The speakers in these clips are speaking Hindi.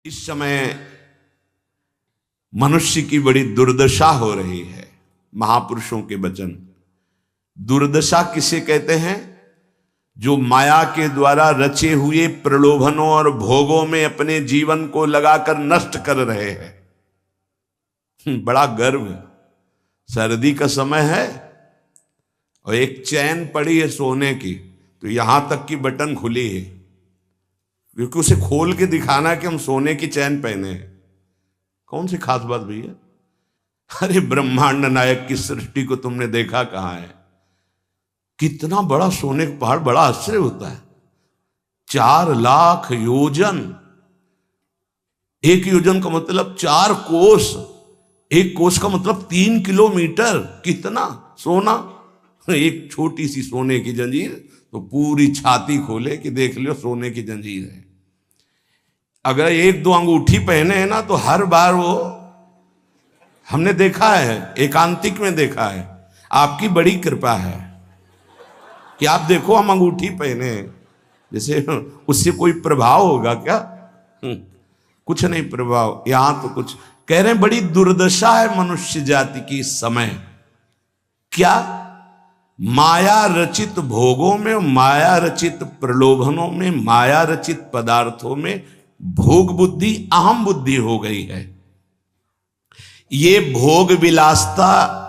इस समय मनुष्य की बड़ी दुर्दशा हो रही है। महापुरुषों के वचन। दुर्दशा किसे कहते हैं? जो माया के द्वारा रचे हुए प्रलोभनों और भोगों में अपने जीवन को लगाकर नष्ट कर रहे हैं। बड़ा गर्व। सर्दी का समय है और एक चैन पड़ी है सोने की, तो यहां तक की बटन खुली है, क्योंकि उसे खोल के दिखाना है कि हम सोने की चैन पहने हैं। कौन सी खास बात भैया? अरे ब्रह्मांड नायक की सृष्टि को तुमने देखा कहां है? कितना बड़ा सोने का पहाड़, बड़ा आश्चर्य होता है। 4 लाख योजन। 1 योजन का मतलब 4 कोस। 1 कोस का मतलब 3 किलोमीटर। कितना सोना! एक छोटी सी सोने की जंजीर तो पूरी छाती खोले कि देख लियो सोने की जंजीर है। अगर 1-2 अंगूठी पहने हैं ना, तो हर बार वो हमने देखा है, एकांतिक में देखा है। आपकी बड़ी कृपा है कि आप देखो हम अंगूठी पहने हैं, जैसे उससे कोई प्रभाव होगा क्या? कुछ नहीं प्रभाव। यहां तो कुछ कह रहे हैं, बड़ी दुर्दशा है मनुष्य जाति की इस समय। क्या? माया रचित भोगों में, माया रचित प्रलोभनों में, माया रचित पदार्थों में भोग बुद्धि, अहम बुद्धि हो गई है। ये भोग विलासता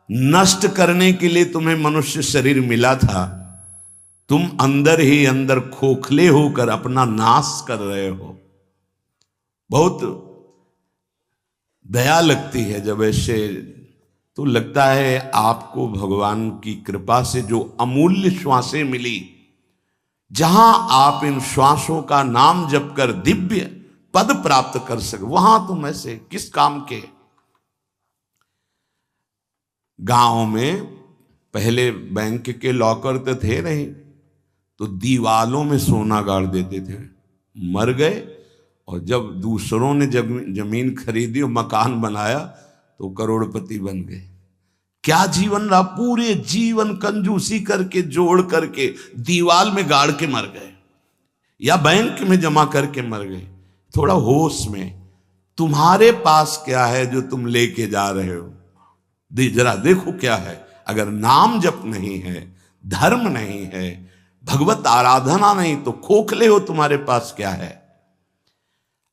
नष्ट करने के लिए तुम्हें मनुष्य शरीर मिला था। तुम अंदर ही अंदर खोखले होकर अपना नाश कर रहे हो। बहुत दया लगती है जब ऐसे, तो लगता है आपको भगवान की कृपा से जो अमूल्य श्वासें मिली, जहां आप इन श्वासों का नाम जप कर दिव्य पद प्राप्त कर सके, वहां तुम ऐसे किस काम के? गांव में पहले बैंक के लॉकर तो थे नहीं, तो दीवालों में सोना गाड़ देते थे। मर गए और जब दूसरों ने जमीन खरीदी और मकान बनाया तो करोड़पति बन गए। क्या जीवन रहा? पूरे जीवन कंजूसी करके जोड़ करके दीवाल में गाड़ के मर गए, या बैंक में जमा करके मर गए। थोड़ा होश में, तुम्हारे पास क्या है जो तुम लेके जा रहे हो? जरा देखो क्या है। अगर नाम जप नहीं है, धर्म नहीं है, भगवत आराधना नहीं, तो खोखले हो। तुम्हारे पास क्या है?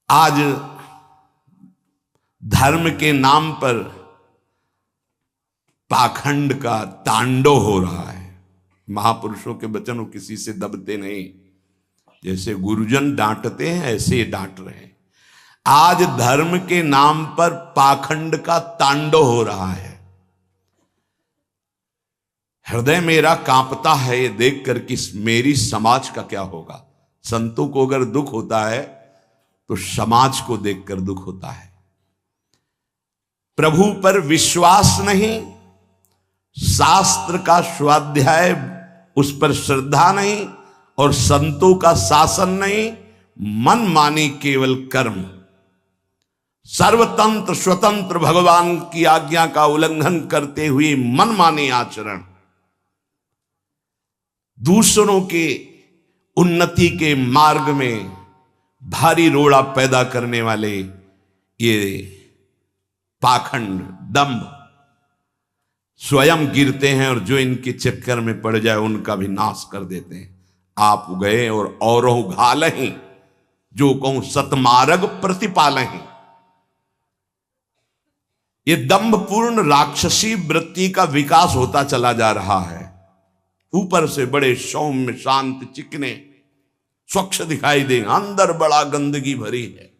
आज धर्म के नाम पर पाखंड का तांडव हो रहा है। महापुरुषों के वचन किसी से दबते नहीं। जैसे गुरुजन डांटते हैं, ऐसे डांट रहे हैं। आज धर्म के नाम पर पाखंड का तांडव हो रहा है। हृदय मेरा कांपता है ये देखकर कि मेरी समाज का क्या होगा। संतों को अगर दुख होता है तो समाज को देखकर दुख होता है। प्रभु पर विश्वास नहीं, शास्त्र का स्वाध्याय उस पर श्रद्धा नहीं, और संतों का शासन नहीं, मन मानी केवल कर्म। सर्वतंत्र स्वतंत्र भगवान की आज्ञा का उल्लंघन करते हुए मन मानी आचरण, दूसरों के उन्नति के मार्ग में भारी रोड़ा पैदा करने वाले ये पाखंड, दंभ, स्वयं गिरते हैं और जो इनके चक्कर में पड़ जाए उनका भी नाश कर देते हैं। आप गए और औरों घालहीं, जो कहूं सतमार्ग प्रतिपालहीं। ये दंभपूर्ण राक्षसी वृत्ति का विकास होता चला जा रहा है। ऊपर से बड़े सौम्य, शांत, चिकने, स्वच्छ दिखाई देंगे, अंदर बड़ा गंदगी भरी है।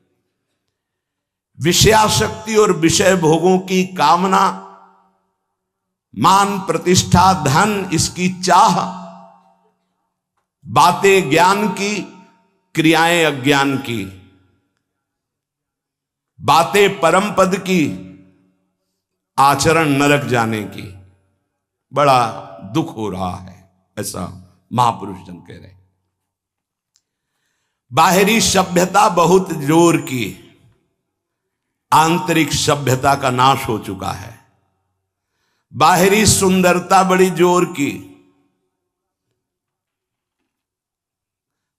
विषयाशक्ति और विषय भोगों की कामना, मान प्रतिष्ठा धन, इसकी चाह, बातें ज्ञान की, क्रियाएं अज्ञान की, बातें परम पद की, आचरण नरक जाने की। बड़ा दुख हो रहा है, ऐसा महापुरुष जन कह रहे हैं। बाहरी सभ्यता बहुत जोर की, आंतरिक सभ्यता का नाश हो चुका है। बाहरी सुंदरता बड़ी जोर की,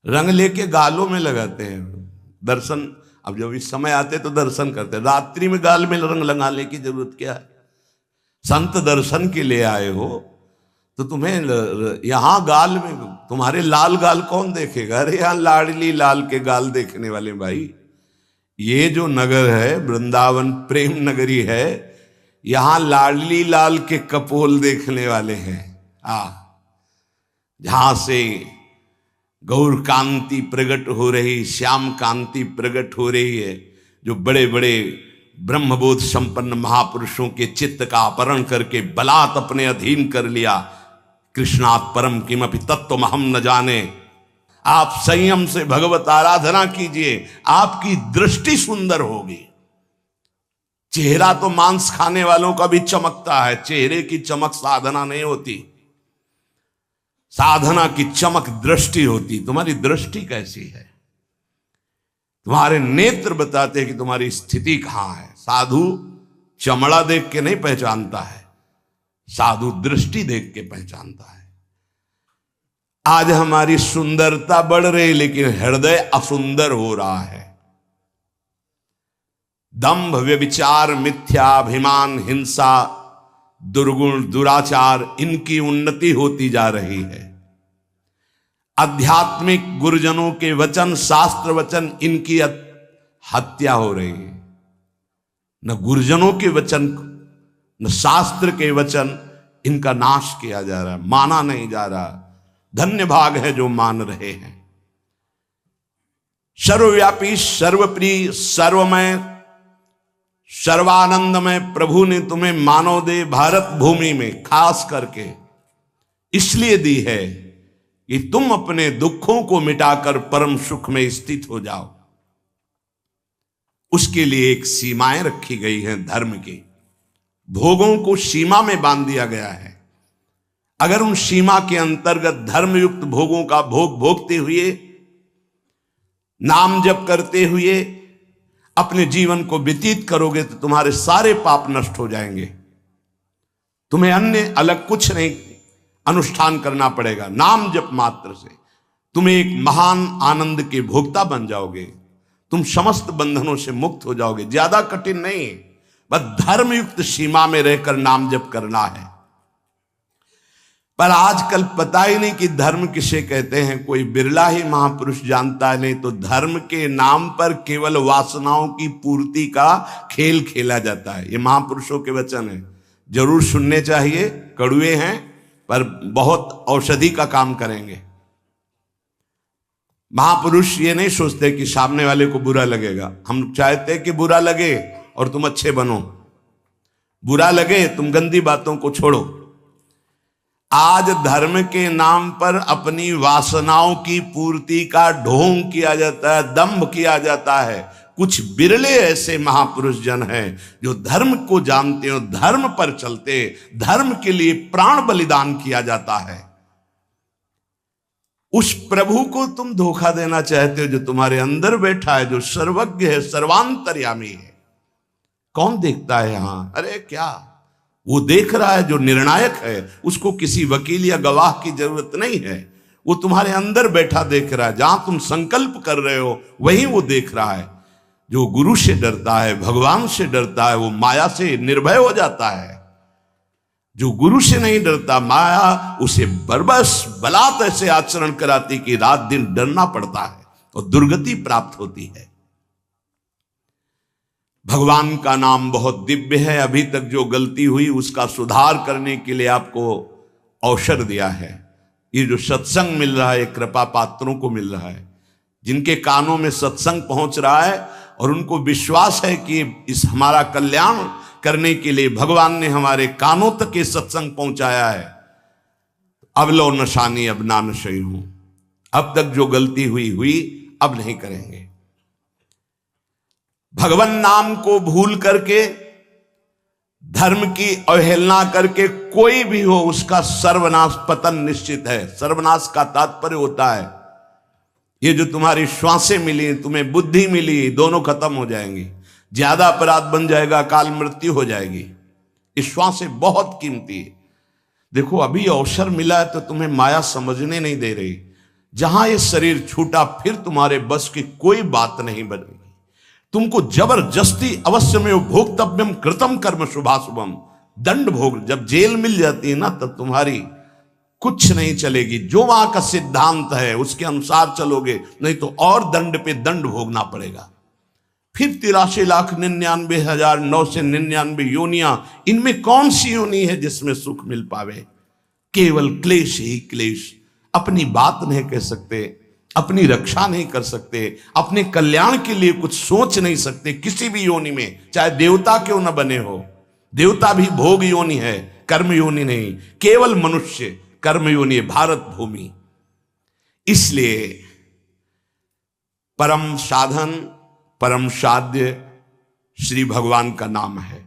रंग लेके गालों में लगाते हैं। दर्शन अब जब इस समय आते तो दर्शन करते, रात्रि में गाल में रंग लगाने की जरूरत क्या है? संत दर्शन के लिए आए हो तो तुम्हें यहां गाल में, तुम्हारे लाल गाल कौन देखेगा? अरे यहां लाडली लाल के गाल देखने वाले भाई, ये जो नगर है वृंदावन प्रेम नगरी है, यहां लाडली लाल के कपोल देखने वाले हैं। जहां से गौर कांति प्रकट हो रही, श्याम कांति प्रकट हो रही है, जो बड़े बड़े ब्रह्मबोध संपन्न महापुरुषों के चित्त का अपहरण करके बलात् अपने अधीन कर लिया। कृष्णात् परम किमपि तत्त्वम हम न जाने। आप संयम से भगवत आराधना कीजिए, आपकी दृष्टि सुंदर होगी। चेहरा तो मांस खाने वालों का भी चमकता है, चेहरे की चमक साधना नहीं होती, साधना की चमक दृष्टि होती। तुम्हारी दृष्टि कैसी है? तुम्हारे नेत्र बताते हैं कि तुम्हारी स्थिति कहां है। साधु चमड़ा देख के नहीं पहचानता है, साधु दृष्टि देख के पहचानता है। आज हमारी सुंदरता बढ़ रही लेकिन हृदय असुंदर हो रहा है। दंभ व्यभिचार मिथ्याभिमान हिंसा दुर्गुण दुराचार, इनकी उन्नति होती जा रही है। आध्यात्मिक गुरुजनों के वचन शास्त्र वचन, इनकी हत्या हो रही है। न गुरुजनों के वचन न शास्त्र के वचन, इनका नाश किया जा रहा है, माना नहीं जा रहा। धन्य भाग है जो मान रहे हैं। सर्वव्यापी सर्वप्रिय सर्वमय सर्वानंदमय प्रभु ने तुम्हें मानव देह भारत भूमि में खास करके इसलिए दी है कि तुम अपने दुखों को मिटाकर परम सुख में स्थित हो जाओ। उसके लिए एक सीमाएं रखी गई हैं धर्म की, भोगों को सीमा में बांध दिया गया है। अगर उन सीमा के अंतर्गत धर्मयुक्त भोगों का भोग भोगते हुए, नाम जप करते हुए अपने जीवन को व्यतीत करोगे तो तुम्हारे सारे पाप नष्ट हो जाएंगे। तुम्हें अन्य अलग कुछ नहीं अनुष्ठान करना पड़ेगा। नाम जप मात्र से तुम्हें एक महान आनंद के भोक्ता बन जाओगे। तुम समस्त बंधनों से मुक्त हो जाओगे। ज्यादा कठिन नहीं, बस धर्मयुक्त सीमा में रहकर नाम जप करना है। पर आजकल पता ही नहीं कि धर्म किसे कहते हैं, कोई बिरला ही महापुरुष जानता है। नहीं तो धर्म के नाम पर केवल वासनाओं की पूर्ति का खेल खेला जाता है। ये महापुरुषों के वचन है, जरूर सुनने चाहिए। कड़वे हैं पर बहुत औषधि का काम करेंगे। महापुरुष ये नहीं सोचते कि सामने वाले को बुरा लगेगा। हम चाहते हैं कि बुरा लगे और तुम अच्छे बनो, बुरा लगे तुम गंदी बातों को छोड़ो। आज धर्म के नाम पर अपनी वासनाओं की पूर्ति का ढोंग किया जाता है, दंभ किया जाता है। कुछ बिरले ऐसे महापुरुष जन हैं जो धर्म को जानते हो, धर्म पर चलते, धर्म के लिए प्राण बलिदान किया जाता है। उस प्रभु को तुम धोखा देना चाहते हो जो तुम्हारे अंदर बैठा है, जो सर्वज्ञ है, सर्वांतर्यामी है। कौन देखता है यहां? अरे क्या वो देख रहा है जो निर्णायक है। उसको किसी वकील या गवाह की जरूरत नहीं है, वो तुम्हारे अंदर बैठा देख रहा है। जहां तुम संकल्प कर रहे हो वहीं वो देख रहा है। जो गुरु से डरता है, भगवान से डरता है, वो माया से निर्भय हो जाता है। जो गुरु से नहीं डरता, माया उसे बरबस बलात् ऐसे आचरण कराती कि रात दिन डरना पड़ता है और दुर्गति प्राप्त होती है। भगवान का नाम बहुत दिव्य है। अभी तक जो गलती हुई उसका सुधार करने के लिए आपको अवसर दिया है। ये जो सत्संग मिल रहा है कृपा पात्रों को मिल रहा है, जिनके कानों में सत्संग पहुंच रहा है और उनको विश्वास है कि इस हमारा कल्याण करने के लिए भगवान ने हमारे कानों तक ये सत्संग पहुंचाया है। अब लो नशानी अब ना नशई हूं। अब तक जो गलती हुई अब नहीं करेंगे। भगवान नाम को भूल करके, धर्म की अवहेलना करके कोई भी हो उसका सर्वनाश पतन निश्चित है। सर्वनाश का तात्पर्य होता है ये जो तुम्हारी श्वासें मिली, तुम्हें बुद्धि मिली, दोनों खत्म हो जाएंगी। ज्यादा अपराध बन जाएगा, काल मृत्यु हो जाएगी। ये श्वासें बहुत कीमती है। देखो अभी अवसर मिला है तो तुम्हें माया समझने नहीं दे रही। जहां ये शरीर छूटा फिर तुम्हारे बस की कोई बात नहीं बनेगी। तुमको जबरदस्ती अवश्य में भोक्तव्यम कृतम कर्म शुभाशुभम, दंड भोग। जब जेल मिल जाती है ना, तब तुम्हारी कुछ नहीं चलेगी। जो वहां का सिद्धांत है उसके अनुसार चलोगे, नहीं तो और दंड पे दंड भोगना पड़ेगा। फिर 83,99,999 योनियां, इनमें कौन सी योनि है जिसमें सुख मिल पावे? केवल क्लेश ही क्लेश। अपनी बात नहीं कह सकते, अपनी रक्षा नहीं कर सकते, अपने कल्याण के लिए कुछ सोच नहीं सकते किसी भी योनि में, चाहे देवता क्यों न बने हो। देवता भी भोग योनि है, कर्म योनि नहीं। केवल मनुष्य कर्म योनि है, भारत भूमि। इसलिए परम साधन, परम साध्य श्री भगवान का नाम है।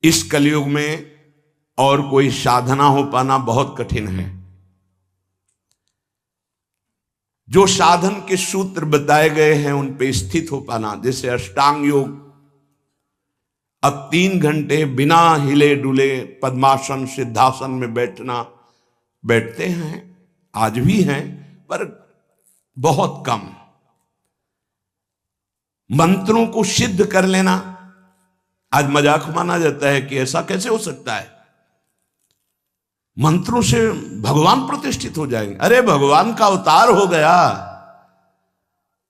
इस कलयुग में और कोई साधना हो पाना बहुत कठिन है। जो साधन के सूत्र बताए गए हैं उन पे स्थित हो पाना, जैसे अष्टांग योग, अब 3 घंटे बिना हिले डुले पद्मासन सिद्धासन में बैठते हैं, आज भी हैं, पर बहुत कम। मंत्रों को सिद्ध कर लेना आज मजाक माना जाता है कि ऐसा कैसे हो सकता है, मंत्रों से भगवान प्रतिष्ठित हो जाएंगे। अरे भगवान का अवतार हो गया।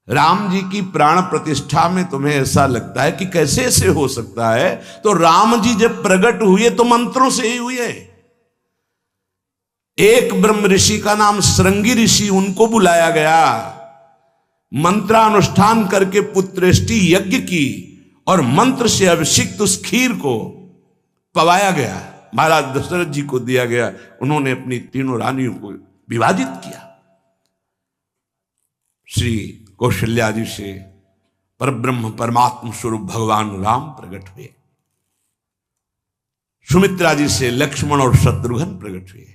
राम जी की प्राण प्रतिष्ठा में तुम्हें ऐसा लगता है कि कैसे ऐसे हो सकता है? तो राम जी जब प्रकट हुए तो मंत्रों से ही हुए। एक ब्रह्म ऋषि का नाम श्रृंगी ऋषि, उनको बुलाया गया, मंत्रानुष्ठान करके पुत्रेष्टि यज्ञ की और मंत्र से अभिषिक्त उस खीर को पवाया गया, महाराज दशरथ जी को दिया गया। उन्होंने अपनी 3 रानियों को विभाजित किया। श्री कौशल्या जी से परब्रह्म परमात्म स्वरूप भगवान राम प्रकट हुए। सुमित्रा जी से लक्ष्मण और शत्रुघ्न प्रकट हुए।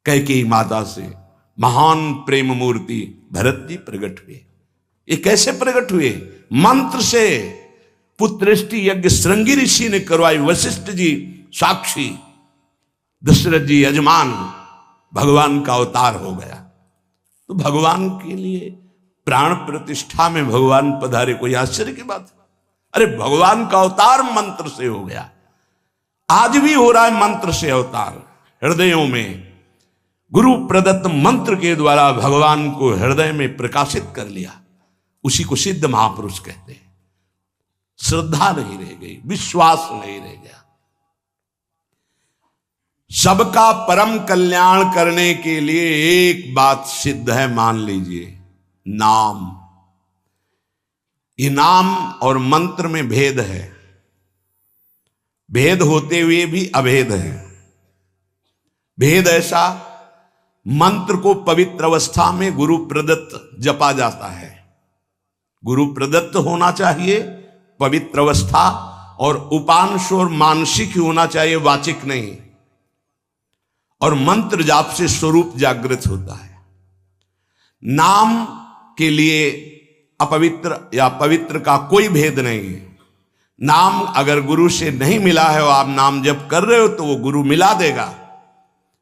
कैकेयी माता से महान प्रेम मूर्ति भरत जी प्रकट हुए। ये कैसे प्रकट हुए? मंत्र से। पुत्रेष्टि यज्ञ श्रृंगी ऋषि ने करवाई, वशिष्ठ जी साक्षी, दशरथ जी यजमान, भगवान का अवतार हो गया। तो भगवान के लिए प्राण प्रतिष्ठा में भगवान पधारे, कोई आश्चर्य की बात? अरे भगवान का अवतार मंत्र से हो गया। आज भी हो रहा है मंत्र से अवतार। हृदयों में गुरु प्रदत्त मंत्र के द्वारा भगवान को हृदय में प्रकाशित कर लिया। उसी को सिद्ध महापुरुष कहते हैं। श्रद्धा नहीं रह गई, विश्वास नहीं रह गया। सबका परम कल्याण करने के लिए एक बात सिद्ध है, मान लीजिए, नाम। ये नाम और मंत्र में भेद है, भेद होते हुए भी अभेद है। भेद ऐसा, मंत्र को पवित्र अवस्था में गुरु प्रदत्त जपा जाता है। गुरु प्रदत्त होना चाहिए, पवित्र अवस्था, और उपांश और मानसिक ही होना चाहिए, वाचिक नहीं। और मंत्र जाप से स्वरूप जागृत होता है। नाम के लिए अपवित्र या पवित्र का कोई भेद नहीं है। नाम अगर गुरु से नहीं मिला है और आप नाम जप कर रहे हो तो वो गुरु मिला देगा।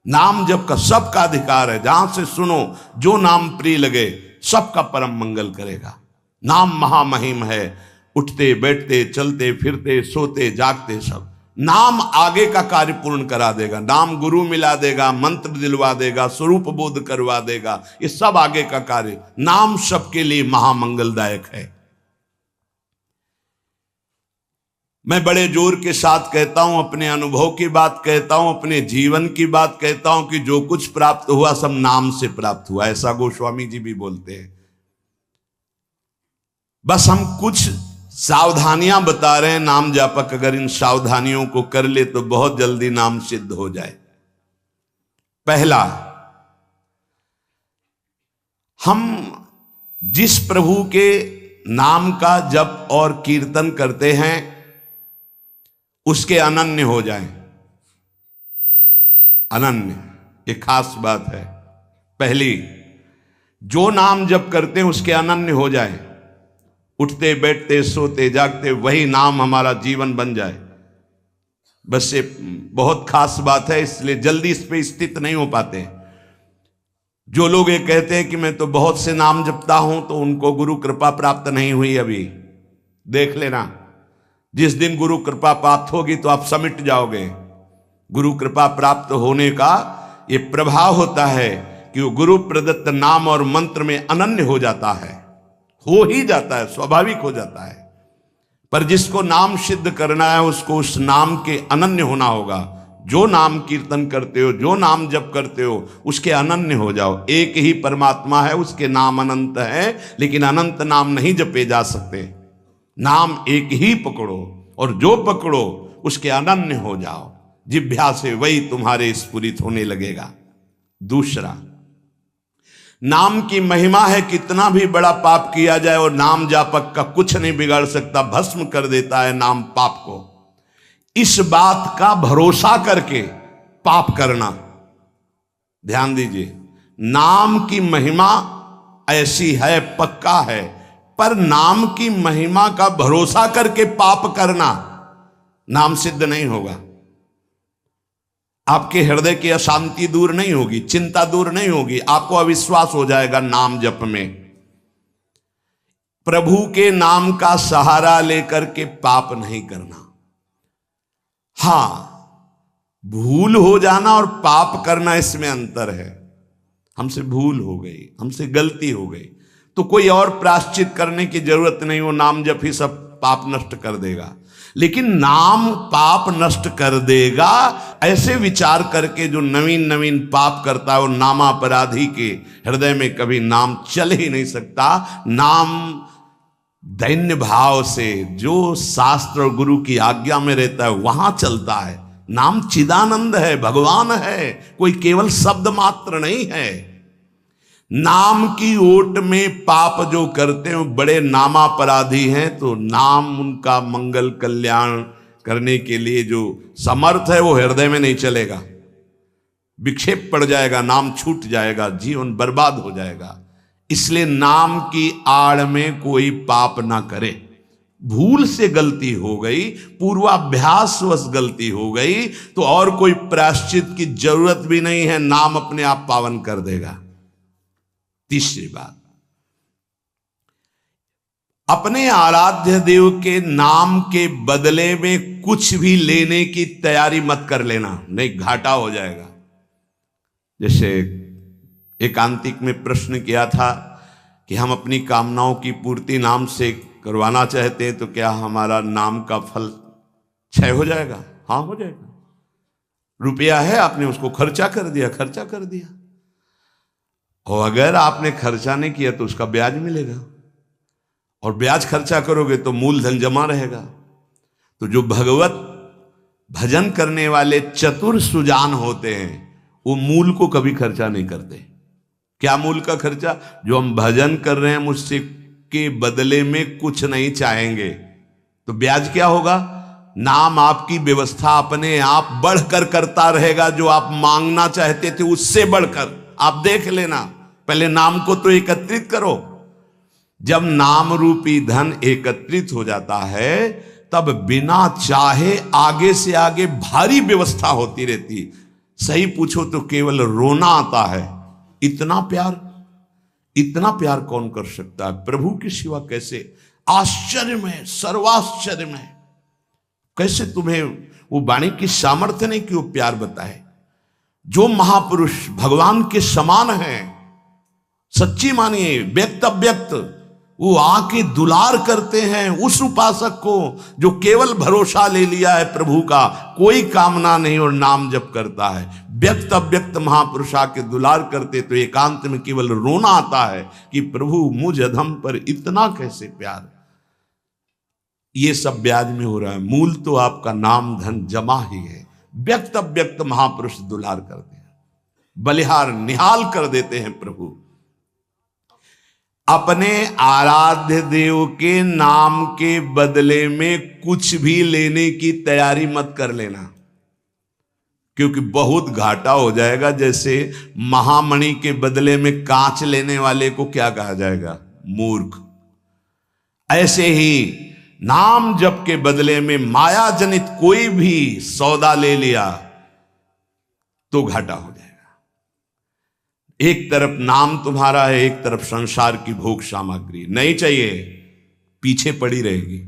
नाम जप का सबका अधिकार है, जहां से सुनो, जो नाम प्रिय लगे, सबका परम मंगल करेगा। नाम महामहिम है, उठते बैठते चलते फिरते सोते जागते सब। नाम आगे का कार्य पूर्ण करा देगा। नाम गुरु मिला देगा, मंत्र दिलवा देगा, स्वरूप बोध करवा देगा, ये सब आगे का कार्य। नाम सबके लिए महामंगलदायक है। मैं बड़े जोर के साथ कहता हूं, अपने अनुभव की बात कहता हूं, अपने जीवन की बात कहता हूं कि जो कुछ प्राप्त हुआ सब नाम से प्राप्त हुआ। ऐसा गोस्वामी जी भी बोलते हैं। बस हम कुछ सावधानियां बता रहे हैं। नाम जापक अगर इन सावधानियों को कर ले तो बहुत जल्दी नाम सिद्ध हो जाए। पहला, हम जिस प्रभु के नाम का जप और कीर्तन करते हैं उसके अनन्य हो जाएं। अनन्य, ये खास बात है। पहली, जो नाम जप करते हैं उसके अनन्य हो जाएं। उठते बैठते सोते जागते वही नाम हमारा जीवन बन जाए। बस ये बहुत खास बात है, इसलिए जल्दी इस पे स्थित नहीं हो पाते। जो लोग ये कहते हैं कि मैं तो बहुत से नाम जपता हूं, तो उनको गुरु कृपा प्राप्त नहीं हुई अभी। देख लेना, जिस दिन गुरु कृपा प्राप्त होगी तो आप समिट जाओगे। गुरु कृपा प्राप्त होने का ये प्रभाव होता है कि वो गुरु प्रदत्त नाम और मंत्र में अनन्य हो जाता है, हो ही जाता है, स्वाभाविक हो जाता है। पर जिसको नाम सिद्ध करना है उसको उस नाम के अनन्य होना होगा। जो नाम कीर्तन करते हो, जो नाम जप करते हो, उसके अनन्य हो जाओ। एक ही परमात्मा है, उसके नाम अनंत है, लेकिन अनंत नाम नहीं जपे जा सकते। नाम एक ही पकड़ो, और जो पकड़ो उसके अनन्य हो जाओ। जिह्वा से वही तुम्हारे स्फुरित होने लगेगा। दूसरा, नाम की महिमा है। कितना भी बड़ा पाप किया जाए और नाम जापक का कुछ नहीं बिगाड़ सकता, भस्म कर देता है नाम पाप को। इस बात का भरोसा करके पाप करना, ध्यान दीजिए, नाम की महिमा ऐसी है, पक्का है, पर नाम की महिमा का भरोसा करके पाप करना नाम सिद्ध नहीं होगा। आपके हृदय की अशांति दूर नहीं होगी, चिंता दूर नहीं होगी, आपको अविश्वास हो जाएगा नाम जप में। प्रभु के नाम का सहारा लेकर के पाप नहीं करना। हां, भूल हो जाना और पाप करना, इसमें अंतर है। हमसे भूल हो गई, हमसे गलती हो गई, तो कोई और प्रायश्चित करने की जरूरत नहीं, वो नाम जप ही सब पाप नष्ट कर देगा। लेकिन नाम पाप नष्ट कर देगा, ऐसे विचार करके जो नवीन नवीन पाप करता है, वो नामापराधी के हृदय में कभी नाम चल ही नहीं सकता। नाम दैन्य भाव से, जो शास्त्र और गुरु की आज्ञा में रहता है, वहां चलता है। नाम चिदानंद है, भगवान है, कोई केवल शब्द मात्र नहीं है। नाम की ओट में पाप जो करते हैं बड़े नामापराधी हैं, तो नाम उनका मंगल कल्याण करने के लिए जो समर्थ है वो हृदय में नहीं चलेगा, विक्षेप पड़ जाएगा, नाम छूट जाएगा, जीवन बर्बाद हो जाएगा। इसलिए नाम की आड़ में कोई पाप ना करे। भूल से गलती हो गई, पूर्वाभ्यासवश गलती हो गई, तो और कोई प्रायश्चित की जरूरत भी नहीं है, नाम अपने आप पावन कर देगा। तीसरी बात, अपने आराध्य देव के नाम के बदले में कुछ भी लेने की तैयारी मत कर लेना, नहीं घाटा हो जाएगा। जैसे एकांतिक में प्रश्न किया था कि हम अपनी कामनाओं की पूर्ति नाम से करवाना चाहते हैं, तो क्या हमारा नाम का फल क्षय हो जाएगा? हाँ, हो जाएगा। रुपया है, आपने उसको खर्चा कर दिया, और अगर आपने खर्चा नहीं किया तो उसका ब्याज मिलेगा, और ब्याज खर्चा करोगे तो मूलधन जमा रहेगा। तो जो भगवत भजन करने वाले चतुर सुजान होते हैं, वो मूल को कभी खर्चा नहीं करते। क्या मूल का खर्चा? जो हम भजन कर रहे हैं, मुझसे के बदले में कुछ नहीं चाहेंगे, तो ब्याज क्या होगा? नाम आपकी व्यवस्था अपने आप बढ़कर करता रहेगा, जो आप मांगना चाहते थे उससे बढ़कर। आप देख लेना, पहले नाम को तो एकत्रित करो। जब नाम रूपी धन एकत्रित हो जाता है, तब बिना चाहे आगे से आगे भारी व्यवस्था होती रहती। सही पूछो तो केवल रोना आता है। इतना प्यार कौन कर सकता है प्रभु के सिवा? कैसे? आश्चर्य में, सर्वाश्चर्य में, कैसे तुम्हें वो वाणी की सामर्थ्य नहीं कि वो प्यार बताए। जो महापुरुष भगवान के समान हैं, सच्ची मानिए, व्यक्त अव्यक्त, वो आके दुलार करते हैं उस उपासक को जो केवल भरोसा ले लिया है प्रभु का, कोई कामना नहीं और नाम जप करता है। व्यक्त अव्यक्त महापुरुष आके दुलार करते तो एकांत में केवल रोना आता है कि प्रभु मुझ अधम पर इतना कैसे प्यार। ये सब ब्याज में हो रहा है, मूल तो आपका नाम धन जमा ही है। व्यक्त अव्यक्त महापुरुष दुलार करते हैं, बलिहार निहाल कर देते हैं प्रभु। अपने आराध्य देव के नाम के बदले में कुछ भी लेने की तैयारी मत कर लेना, क्योंकि बहुत घाटा हो जाएगा। जैसे महामणि के बदले में कांच लेने वाले को क्या कहा जाएगा? मूर्ख। ऐसे ही नाम जप के बदले में माया जनित कोई भी सौदा ले लिया तो घाटा हो जाएगा। एक तरफ नाम तुम्हारा है, एक तरफ संसार की भोग सामग्री नहीं चाहिए, पीछे पड़ी रहेगी।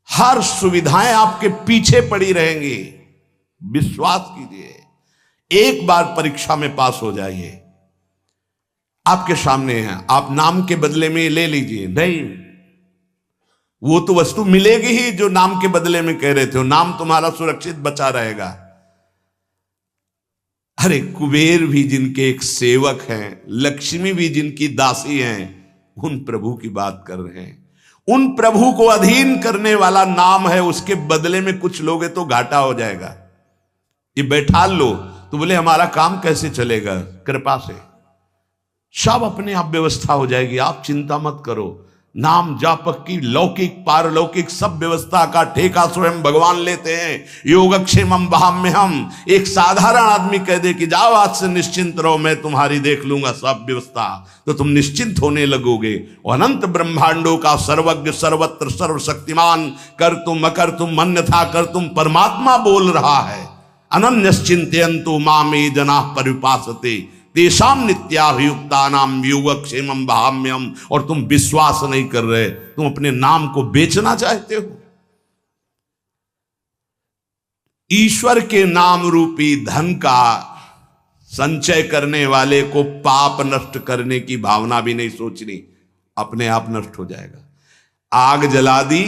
हर सुविधाएं आपके पीछे पड़ी रहेंगी। विश्वास कीजिए, एक बार परीक्षा में पास हो जाइए, आपके सामने है, आप नाम के बदले में ले लीजिए। नहीं, वो तो वस्तु मिलेगी ही जो नाम के बदले में कह रहे थे, नाम तुम्हारा सुरक्षित बचा रहेगा। अरे कुबेर भी जिनके एक सेवक हैं, लक्ष्मी भी जिनकी दासी हैं, उन प्रभु की बात कर रहे हैं। उन प्रभु को अधीन करने वाला नाम है, उसके बदले में कुछ लोगे तो घाटा हो जाएगा। ये बैठा लो तो बोले हमारा काम कैसे चलेगा, कृपा से सब अपने आप व्यवस्था हो जाएगी, आप चिंता मत करो। नाम जापक की लौकिक पारलौकिक सब व्यवस्था का ठेका स्वयं भगवान लेते हैं। योगक्षेमम वहाम्यहम, एक साधारण आदमी कह दे कि जाओ आज से निश्चिंत रहो, मैं तुम्हारी देख लूंगा सब व्यवस्था, तो तुम निश्चिंत होने लगोगे। अनंत ब्रह्मांडों का सर्वज्ञ सर्वत्र सर्वशक्तिमान कर तुम अकर तुम अन्यथा कर तुम परमात्मा बोल रहा है। अनन्यश्चिंतयन्तु मामे जनाः परिपासते तेषां नित्याभियुक्तानां योगक्षेमं वहाम्यहम्। और तुम विश्वास नहीं कर रहे, तुम अपने नाम को बेचना चाहते हो। ईश्वर के नाम रूपी धन का संचय करने वाले को पाप नष्ट करने की भावना भी नहीं सोचनी, अपने आप नष्ट हो जाएगा। आग जला दी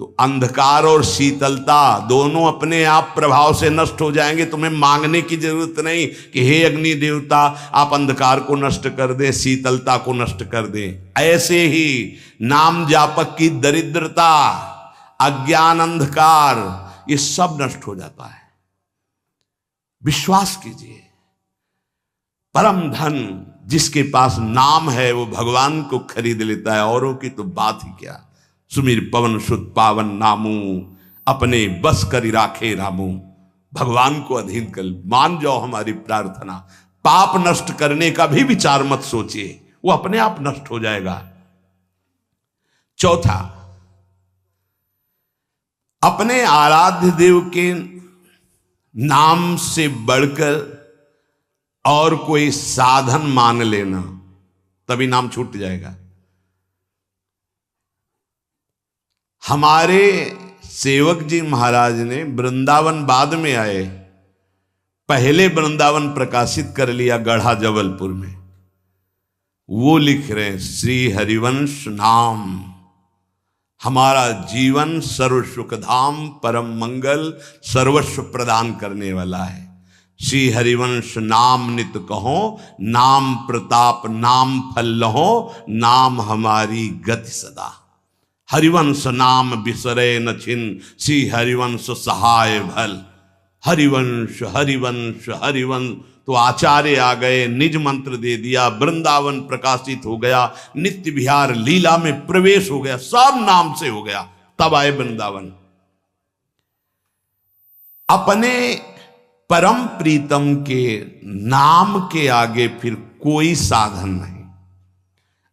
तो अंधकार और शीतलता दोनों अपने आप प्रभाव से नष्ट हो जाएंगे। तुम्हें मांगने की जरूरत नहीं कि हे अग्नि देवता आप अंधकार को नष्ट कर दें, शीतलता को नष्ट कर दें। ऐसे ही नाम जापक की दरिद्रता, अज्ञान, अंधकार, ये सब नष्ट हो जाता है। विश्वास कीजिए, परम धन जिसके पास नाम है वो भगवान को खरीद लेता है, औरों की तो बात ही क्या। सुमिर पवन सुत पावन नामू, अपने बस करी राखे रामू। भगवान को अधीन कर मान जाओ हमारी प्रार्थना। पाप नष्ट करने का भी विचार मत सोचिए, वो अपने आप नष्ट हो जाएगा। चौथा, अपने आराध्य देव के नाम से बढ़कर और कोई साधन मान लेना, तभी नाम छूट जाएगा। हमारे सेवक जी महाराज ने वृंदावन बाद में आए, पहले वृंदावन प्रकाशित कर लिया गढ़ा जबलपुर में। वो लिख रहे हैं श्री हरिवंश नाम हमारा जीवन सर्व सुखधाम परम मंगल सर्वस्व प्रदान करने वाला है। श्री हरिवंश नाम नित कहो, नाम प्रताप नाम फल लहो, नाम हमारी गति सदा। हरिवंश नाम बिसरे न छिन, श्री हरिवंश सहाय भल। हरिवंश हरिवंश हरिवंश, तो आचार्य आ गए, निज मंत्र दे दिया, वृंदावन प्रकाशित हो गया, नित्य विहार लीला में प्रवेश हो गया, सब नाम से हो गया। तब आए वृंदावन। अपने परम प्रीतम के नाम के आगे फिर कोई साधन नहीं।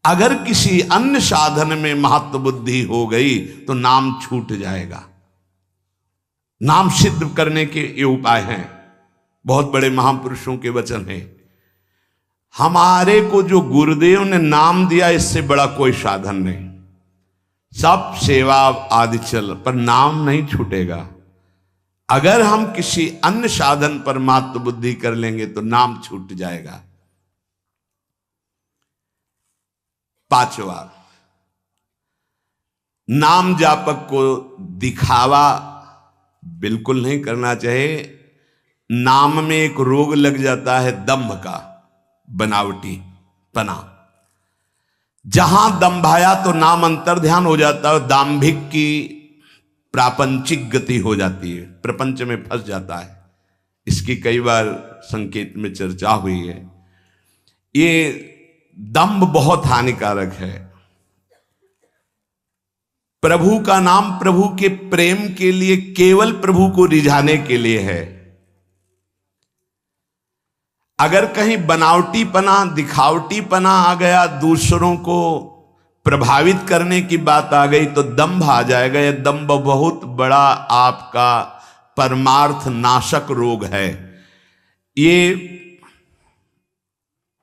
अगर किसी अन्य साधन में महत्व बुद्धि हो गई तो नाम छूट जाएगा। नाम सिद्ध करने के ये उपाय हैं, बहुत बड़े महापुरुषों के वचन हैं। हमारे को जो गुरुदेव ने नाम दिया, इससे बड़ा कोई साधन नहीं। सब सेवा आदि चल, पर नाम नहीं छूटेगा। अगर हम किसी अन्य साधन पर महत्व बुद्धि कर लेंगे तो नाम छूट जाएगा। पांचवा, नाम जापक को दिखावा बिल्कुल नहीं करना चाहिए। नाम में एक रोग लग जाता है दंभ का, बनावटी पना। जहां दंभाया तो नाम अंतर ध्यान हो जाता है, दाम्भिक की प्रापंचिक गति हो जाती है, प्रपंच में फंस जाता है। इसकी कई बार संकेत में चर्चा हुई है। ये दंभ बहुत हानिकारक है। प्रभु का नाम प्रभु के प्रेम के लिए, केवल प्रभु को रिझाने के लिए है। अगर कहीं बनावटीपना, दिखावटीपना आ गया, दूसरों को प्रभावित करने की बात आ गई तो दंभ आ जाएगा। यह दंभ बहुत बड़ा आपका परमार्थ नाशक रोग है। ये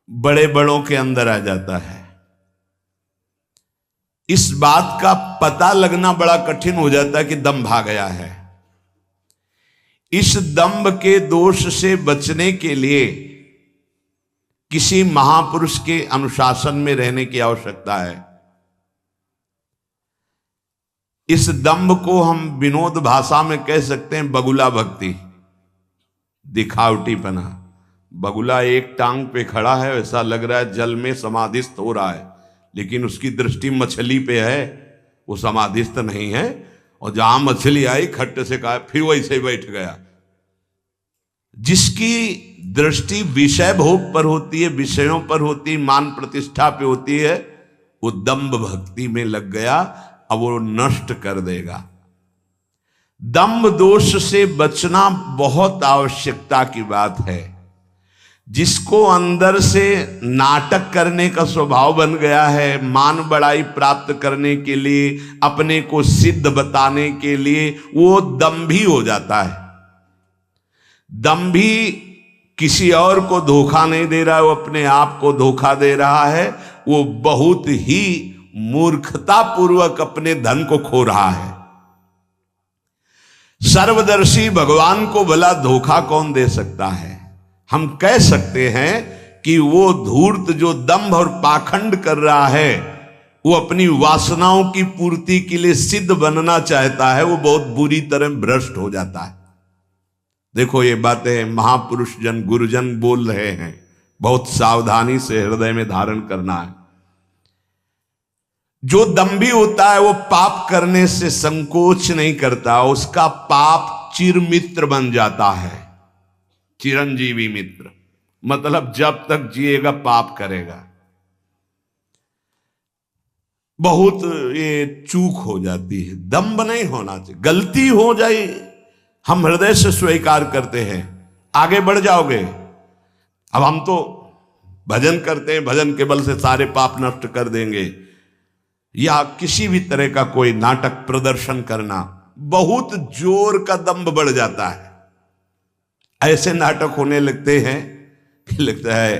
बड़े बड़ों के अंदर आ जाता है। इस बात का पता लगना बड़ा कठिन हो जाता है कि दंभ आ गया है। इस दंभ के दोष से बचने के लिए किसी महापुरुष के अनुशासन में रहने की आवश्यकता है। इस दंभ को हम विनोद भाषा में कह सकते हैं बगुला भक्ति, दिखावटीपना। बगुला एक टांग पे खड़ा है, ऐसा लग रहा है जल में समाधिस्थ हो रहा है, लेकिन उसकी दृष्टि मछली पे है, वो समाधिस्थ नहीं है। और जहां मछली आई खट्ट से कहा फिर वैसे ही बैठ गया। जिसकी दृष्टि विषय भोग पर होती है, विषयों पर होती, मान प्रतिष्ठा पे होती है, वो दंभ भक्ति में लग गया, अब वो नष्ट कर देगा। दंभ दोष से बचना बहुत आवश्यकता की बात है। जिसको अंदर से नाटक करने का स्वभाव बन गया है, मान बड़ाई प्राप्त करने के लिए, अपने को सिद्ध बताने के लिए, वो दंभी हो जाता है। दंभी किसी और को धोखा नहीं दे रहा है, वो अपने आप को धोखा दे रहा है। वो बहुत ही मूर्खतापूर्वक अपने धन को खो रहा है। सर्वदर्शी भगवान को भला धोखा कौन दे सकता है? हम कह सकते हैं कि वो धूर्त जो दंभ और पाखंड कर रहा है, वो अपनी वासनाओं की पूर्ति के लिए सिद्ध बनना चाहता है, वो बहुत बुरी तरह भ्रष्ट हो जाता है। देखो ये बातें महापुरुष जन गुरुजन बोल रहे हैं, बहुत सावधानी से हृदय में धारण करना है। जो दंभी होता है वो पाप करने से संकोच नहीं करता, उसका पाप चिरमित्र बन जाता है। चिरंजीवी मित्र मतलब जब तक जिएगा पाप करेगा। बहुत ये चूक हो जाती है, दंभ नहीं होना चाहिए। गलती हो जाए हम हृदय से स्वीकार करते हैं, आगे बढ़ जाओगे। अब हम तो भजन करते हैं, भजन के बल से सारे पाप नष्ट कर देंगे, या किसी भी तरह का कोई नाटक प्रदर्शन करना, बहुत जोर का दंभ बढ़ जाता है। ऐसे नाटक होने लगते हैं कि लगता है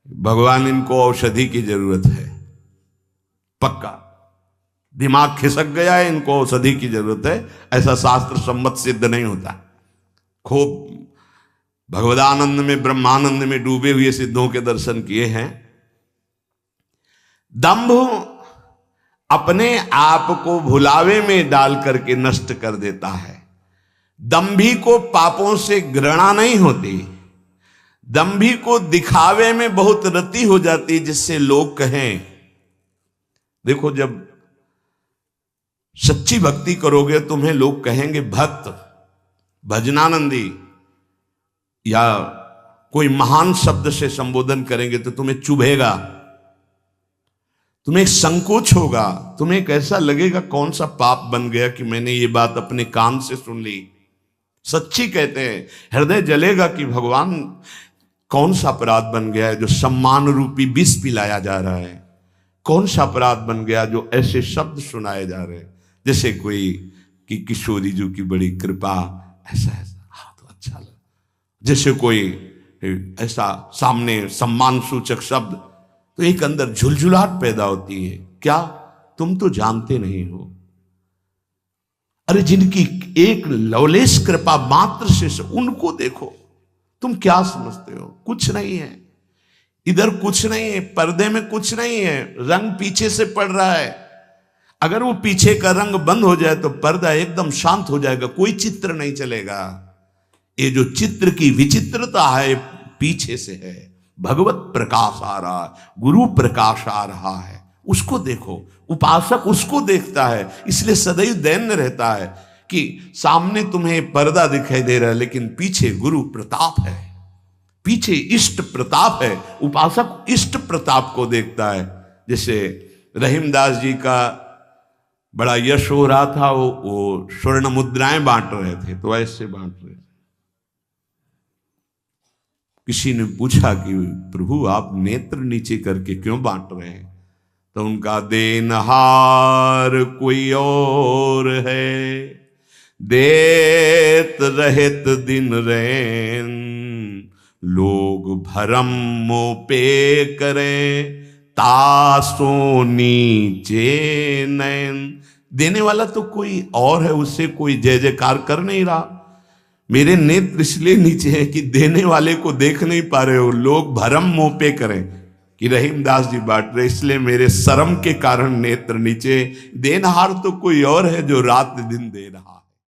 भगवान इनको औषधि की जरूरत है, पक्का दिमाग खिसक गया है, इनको औषधि की जरूरत है। ऐसा शास्त्र सम्मत सिद्ध नहीं होता। खूब भगवदानंद में, ब्रह्मानंद में डूबे हुए सिद्धों के दर्शन किए हैं। दंभ अपने आप को भुलावे में डाल करके नष्ट कर देता है। दंभी को पापों से घृणा नहीं होती, दंभी को दिखावे में बहुत रति हो जाती, जिससे लोग कहें। देखो जब सच्ची भक्ति करोगे तुम्हें लोग कहेंगे भक्त, भजनानंदी, या कोई महान शब्द से संबोधन करेंगे तो तुम्हें चुभेगा, तुम्हें एक संकोच होगा, तुम्हें एक ऐसा लगेगा कौन सा पाप बन गया कि मैंने ये बात अपने कान से सुन ली। सच्ची कहते हैं, हृदय जलेगा कि भगवान कौन सा अपराध बन गया है जो सम्मान रूपी विष पिलाया जा रहा है, कौन सा अपराध बन गया जो ऐसे शब्द सुनाए जा रहे हैं। जैसे कोई कि किशोरी जी की बड़ी कृपा, ऐसा ऐसा, हाँ तो अच्छा लगा। जैसे कोई ऐसा सामने सम्मान सूचक शब्द, तो एक अंदर झुलझुलाहट पैदा होती है। क्या तुम तो जानते नहीं हो? अरे जिनकी एक लवलेश कृपा मात्र से उनको देखो, तुम क्या समझते हो? कुछ नहीं है इधर, कुछ नहीं है, पर्दे में कुछ नहीं है, रंग पीछे से पड़ रहा है। अगर वो पीछे का रंग बंद हो जाए तो पर्दा एकदम शांत हो जाएगा, कोई चित्र नहीं चलेगा। ये जो चित्र की विचित्रता है पीछे से है। भगवत प्रकाश आ रहा है, गुरु प्रकाश आ रहा है, उसको देखो। उपासक उसको देखता है, इसलिए सदैव दैन्य रहता है कि सामने तुम्हें पर्दा दिखाई दे रहा है लेकिन पीछे गुरु प्रताप है, पीछे इष्ट प्रताप है। उपासक इष्ट प्रताप को देखता है। जैसे रहीमदास जी का बड़ा यश हो रहा था, वो स्वर्ण मुद्राएं बांट रहे थे, तो ऐसे बांट रहे थे। किसी ने पूछा कि प्रभु आप नेत्र नीचे करके क्यों बांट रहे हैं? तो उनका देनहार कोई और है, देत रहत दिन रैन, लोग भरम मोह पे करें, तासो नीचे नैन। देने वाला तो कोई और है, उससे कोई जय जयकार कर नहीं रहा। मेरे नेत्र इसलिए नीचे हैं कि देने वाले को देख नहीं पा रहे हो। लोग भरम मोह पे करें कि रहीमदास जी बांट रहे, इसलिए मेरे शर्म के कारण नेत्र नीचे। देनहार तो कोई और है जो रात दिन दे रहा।